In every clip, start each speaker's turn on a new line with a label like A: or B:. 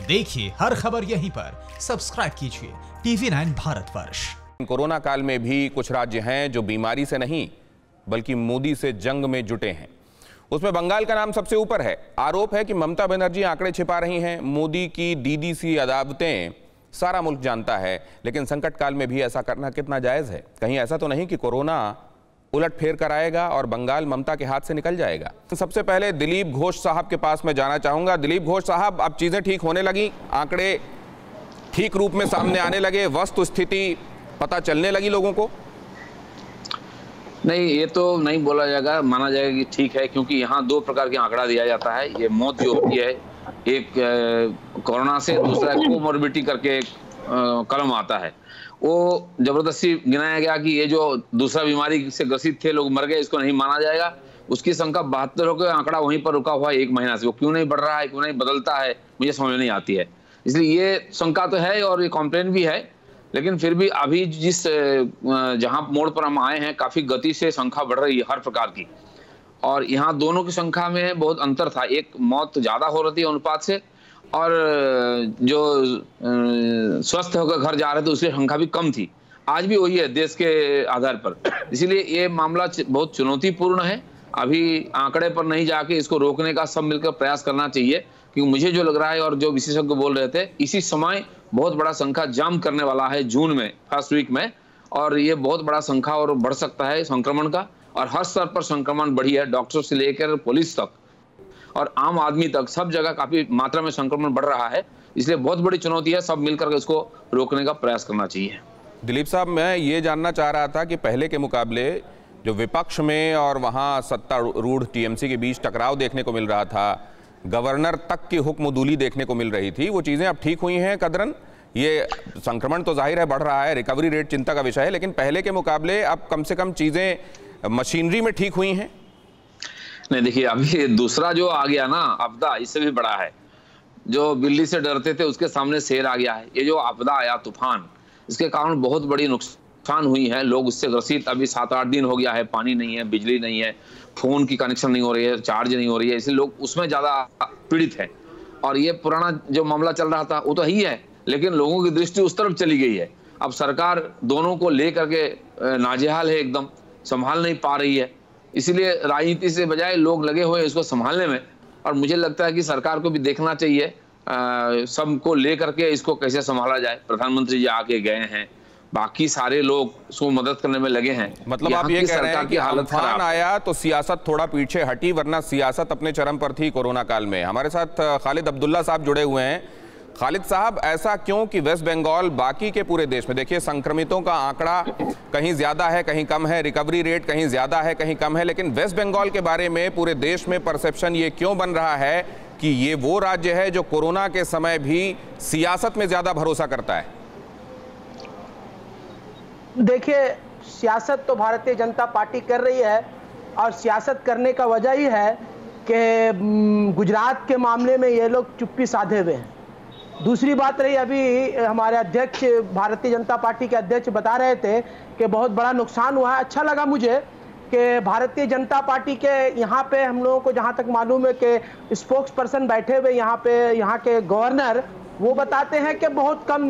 A: देखिए हर खबर यहीं पर, सब्सक्राइब कीजिए TV9 भारतवर्ष।
B: कोरोना काल में भी कुछ राज्य हैं जो बीमारी से नहीं बल्कि मोदी से जंग में जुटे हैं। उसमें बंगाल का नाम सबसे ऊपर है। आरोप है कि ममता बनर्जी आंकड़े छिपा रही हैं। मोदी की डीडीसी अदावतें सारा मुल्क जानता है, लेकिन संकट काल में भी ऐसा करना कितना जायज है? कहीं ऐसा तो नहीं कि कोरोना उलट फेर कर आएगा और बंगाल ममता के हाथ से निकल जाएगा? सबसे पहले दिलीप घोष साहब के पास मैं जाना चाहूंगा। दिलीप घोष साहब, अब चीजें ठीक होने लगी, आंकड़े ठीक रूप में सामने आने लगे, वस्तु स्थिति पता चलने लगी लोगों को?
C: नहीं, ये तो नहीं बोला जाएगा, माना जाएगा कि ठीक है, क्योंकि यहाँ दो प्रकार के आंकड़ा दिया जाता है। ये मौत जो होती है एक कोरोना से, दूसरा कोमोर्बिडिटी करके एक कलम आता है, वो जबरदस्ती गिनाया गया कि ये जो दूसरा बीमारी से ग्रसित थे लोग मर गए, इसको नहीं माना जाएगा। उसकी संख्या 72 हो गई, आंकड़ा वहीं पर रुका हुआ है एक महीना से। वो क्यों नहीं बढ़ रहा है, क्यों नहीं बदलता है, मुझे समझ नहीं आती है। इसलिए ये शंका तो है और ये कॉम्प्लेन भी है, लेकिन फिर भी अभी जिस जहां मोड़ पर हम आए हैं, काफी गति से संख्या बढ़ रही है हर प्रकार की, और यहाँ दोनों की संख्या में बहुत अंतर था। एक मौत ज्यादा हो रही थी अनुपात से, और जो स्वस्थ होकर घर जा रहे थे उसकी संख्या भी कम थी। आज भी वही है देश के आधार पर। इसीलिए ये मामला बहुत चुनौतीपूर्ण है। अभी आंकड़े पर नहीं जाके इसको रोकने का सब मिलकर प्रयास करना चाहिए, क्योंकि मुझे जो लग रहा है और जो विशेषज्ञ बोल रहे थे, इसी समय बहुत बड़ा संख्या जाम करने वाला है जून में, फर्स्ट वीक में, और ये बहुत बड़ा संख्या और बढ़ सकता है संक्रमण का। और हर स्तर पर संक्रमण बढ़ी है, डॉक्टर से लेकर पुलिस तक और आम आदमी तक, सब जगह काफी मात्रा में संक्रमण बढ़ रहा है। इसलिए बहुत बड़ी चुनौती है, सब मिलकर इसको रोकने का प्रयास करना चाहिए।
B: दिलीप साहब, मैं ये जानना चाह रहा था कि पहले के मुकाबले जो विपक्ष में और वहाँ सत्तारूढ़ टीएमसी के बीच टकराव देखने को मिल रहा था, गवर्नर तक की हुक्मदूली देखने को मिल रही थी, वो चीज़ें अब ठीक हुई हैं कदरन? ये संक्रमण तो जाहिर है बढ़ रहा है, रिकवरी रेट चिंता का विषय है, लेकिन पहले के मुकाबले अब कम से कम चीज़ें मशीनरी में ठीक हुई हैं?
C: नहीं, देखिए, अभी दूसरा जो आ गया ना आपदा, इससे भी बड़ा है। जो बिल्ली से डरते थे उसके सामने शेर आ गया है। ये जो आपदा आया, तूफान, इसके कारण बहुत बड़ी नुकसान हुई है। लोग उससे ग्रसित, अभी 7-8 दिन हो गया है, पानी नहीं है, बिजली नहीं है, फोन की कनेक्शन नहीं हो रही है, चार्ज नहीं हो रही है, इसलिए लोग उसमें ज्यादा पीड़ित है। और ये पुराना जो मामला चल रहा था वो तो ही है, लेकिन लोगों की दृष्टि उस तरफ चली गई है। अब सरकार दोनों को लेकर के नाजेहाल है, एकदम संभाल नहीं पा रही है। इसीलिए राजनीति से बजाय लोग लगे हुए हैं इसको संभालने में, और मुझे लगता है कि सरकार को भी देखना चाहिए सबको लेकर के इसको कैसे संभाला जाए। प्रधानमंत्री जी आके गए हैं, बाकी सारे लोग उसको मदद करने में लगे हैं।
B: मतलब आप ये कह रहे हैं कि अम्फान आया तो सियासत थोड़ा पीछे हटी, वरना सियासत अपने चरम पर थी कोरोना काल में। हमारे साथ खालिद अब्दुल्ला साहब जुड़े हुए हैं। खालिद साहब, ऐसा क्यों कि वेस्ट बंगाल बाकी के पूरे देश में, देखिए, संक्रमितों का आंकड़ा कहीं ज्यादा है कहीं कम है, रिकवरी रेट कहीं ज्यादा है कहीं कम है, लेकिन वेस्ट बंगाल के बारे में पूरे देश में परसेप्शन ये क्यों बन रहा है कि ये वो राज्य है जो कोरोना के समय भी सियासत में ज्यादा भरोसा करता है?
D: देखिए, सियासत तो भारतीय जनता पार्टी कर रही है, और सियासत करने का वजह ही है कि गुजरात के मामले में ये लोग चुप्पी साधे हुए हैं। दूसरी बात रही, अभी हमारे अध्यक्ष, भारतीय जनता पार्टी के अध्यक्ष बता रहे थे कि बहुत बड़ा नुकसान हुआ है। अच्छा लगा मुझे कि भारतीय जनता पार्टी के यहाँ पे हम लोगों को जहाँ तक मालूम है कि स्पोक्स पर्सन बैठे हुए यहाँ पे, यहाँ के गवर्नर, वो बताते हैं कि बहुत कम,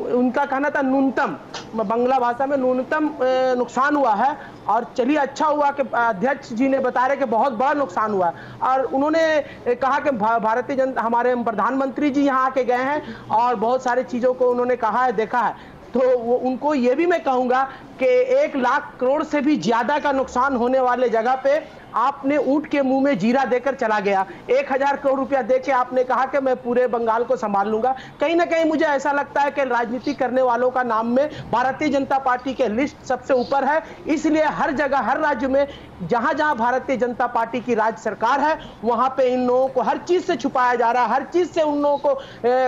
D: उनका कहना था न्यूनतम, बांग्ला भाषा में न्यूनतम नुकसान हुआ है। और चलिए, अच्छा हुआ कि अध्यक्ष जी ने बता रहे कि बहुत बड़ा नुकसान हुआ है। और उन्होंने कहा कि भारतीय जनता, हमारे प्रधानमंत्री जी यहाँ आके गए हैं और बहुत सारी चीज़ों को उन्होंने कहा है, देखा है। तो वो उनको ये भी मैं कहूँगा कि 1 लाख करोड़ से भी ज़्यादा का नुकसान होने वाले जगह पे आपने ऊंट के मुंह में जीरा देकर चला गया। 1000 करोड़ रुपया देके आपने कहा कि मैं पूरे बंगाल को संभाल लूंगा। कहीं ना कहीं मुझे ऐसा लगता है कि राजनीति करने वालों का नाम में भारतीय जनता पार्टी के लिस्ट सबसे ऊपर है। इसलिए हर जगह, हर राज्य में जहां जहां भारतीय जनता पार्टी की राज्य सरकार है, वहां पे इन लोगों को हर चीज से छुपाया जा रहा है। हर चीज से उन लोगों को,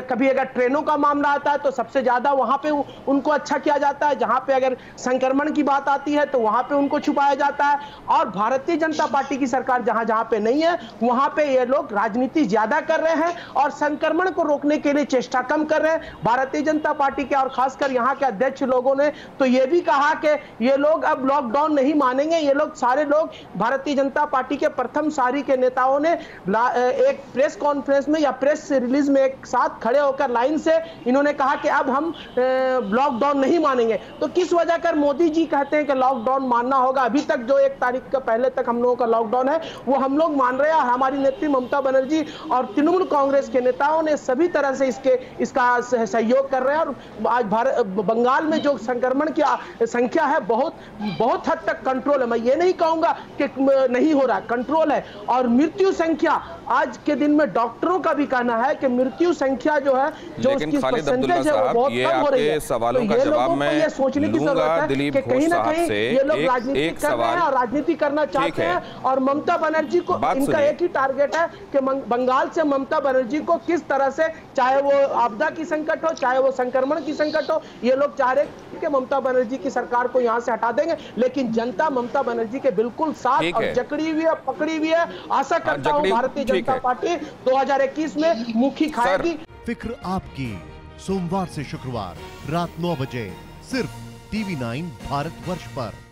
D: कभी अगर ट्रेनों का मामला आता है तो सबसे ज्यादा वहां पे उनको अच्छा किया जाता है, जहां पे अगर संक्रमण की बात आती है तो वहां पे उनको छुपाया जाता है। और भारतीय जनता पार्टी की सरकार जहां जहां पे नहीं है वहां पे ये लोग राजनीति ज्यादा कर रहे हैं और संक्रमण को रोकने के लिए चेष्टा कम कर रहे हैं। भारतीय जनता पार्टी के और खासकर यहां के अध्यक्ष लोगों ने तो ये भी कहा कि ये लोग अब लॉकडाउन नहीं मानेंगे। ये लोग सारे लोग भारतीय जनता पार्टी के प्रथम सारी के नेताओं ने एक प्रेस कॉन्फ्रेंस में या प्रेस रिलीज में एक साथ खड़े होकर लाइन से इन्होंने कहा कि अब हम लॉकडाउन नहीं मानेंगे। तो किस वजह कर मोदी जी कहते हैं कि लॉकडाउन मानना होगा? अभी तक जो 1 तारीख का पहले तक हम लोगों का लॉकडाउन है वो हम लोग मान रहे हैं। हमारी नेत्री ममता बनर्जी और तृणमूल कांग्रेस के नेताओं ने सभी तरह से इसका सहयोग कर रहे हैं और आज बंगाल में जो संक्रमण की संख्या है बहुत हद तक कंट्रोल है। मैं ये नहीं कहूंगा कि नहीं हो रहा, कंट्रोल है। और मृत्यु संख्या आज के दिन में डॉक्टरों का भी कहना है कि मृत्यु संख्या जो है जो उसकी परसेंटेज है वो बहुत कम हो रही है।
B: सवालों का जवाब मैं
D: ये सोचने की जरूरत है कि कहीं ना कहीं ये लोग राजनीति कर रहे हैं और राजनीति करना चाहते हैं। और ममता बनर्जी को इनका एक ही टारगेट है कि बंगाल से ममता बनर्जी को किस तरह से, चाहे वो आपदा की संकट हो चाहे वो संक्रमण की संकट हो, ये लोग चाह रहे कि ममता बनर्जी की सरकार को यहां से हटा देंगे। लेकिन जनता ममता बनर्जी के बिल्कुल साथ और जकड़ी हुई है, पकड़ी हुई है। आशा करता हूं भारतीय जनता पार्टी 2021 में मुखी खाएगी।
E: फिक्र आपकी, सोमवार से शुक्रवार रात 9 बजे सिर्फ TV9 भारतवर्ष पर।